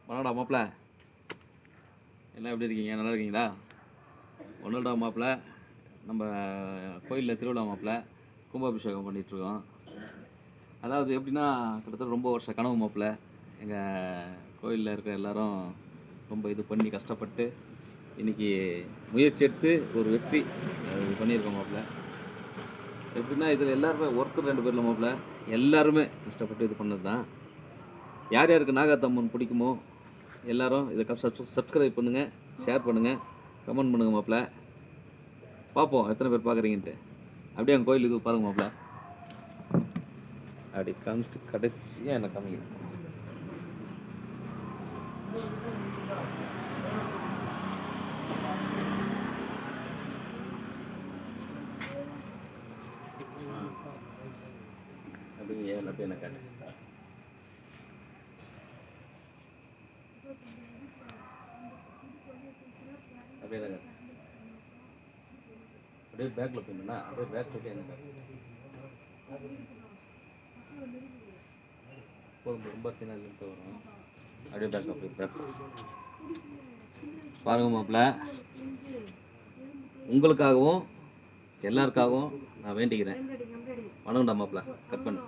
வணக்கடா மாப்பிள்ள, எல்லாம் எப்படி இருக்கீங்க? நல்லா இருக்கீங்களா? ஒன்றுடா மாப்பிள்ள, நம்ம கோயிலில் திருவிழா மாப்பிள்ள, கும்பாபிஷேகம் பண்ணிகிட்ருக்கோம். அதாவது எப்படின்னா, கிட்டத்தட்ட ரொம்ப வருஷ கனவு மாப்பிள்ள. எங்கள் கோயிலில் இருக்கிற எல்லோரும் ரொம்ப இது பண்ணி கஷ்டப்பட்டு இன்றைக்கி முயற்சி எடுத்து ஒரு வெற்றி இது பண்ணியிருக்கோம் மாப்பிள்ள. எப்படின்னா இதில் எல்லாருமே ஒருத்தர் 2 பேரில் மாப்பிள்ள, எல்லாருமே கஷ்டப்பட்டு இது பண்ணது தான். யார் யாருக்கு நாகாத்தம்மன் பிடிக்குமோ எல்லோரும் இதை சப்ஸ்கிரைப் பண்ணுங்கள், ஷேர் பண்ணுங்கள், கமெண்ட் பண்ணுங்கள் மாப்பிள்ள. பார்ப்போம் எத்தனை பேர் பார்க்குறீங்கன்ட்டு. அப்படியே எங்கள் கோயில் இது பாருங்கள் மாப்பிள்ள. அப்படி காமிச்சிட்டு கடைசியாக என்ன காமிக்கணும். அப்படிங்க அப்படியே என்ன காட்டு. அப்படியே என்ன காட்டு. அப்படியே பேக்கில் போயிடணும்னா அப்படியே பேக் போட்டு என்ன காட்டு. ரொம்ப சின்னதுலேருந்து வரும். அப்படியே பேக்கில் போய் பேக் பாருங்க மாப்பிள்ள. உங்களுக்காகவும் எல்லாருக்காகவும் நான் வேண்டிக்கிறேன். வணக்கம்டா மாப்பிள்ள. கட் பண்ணு.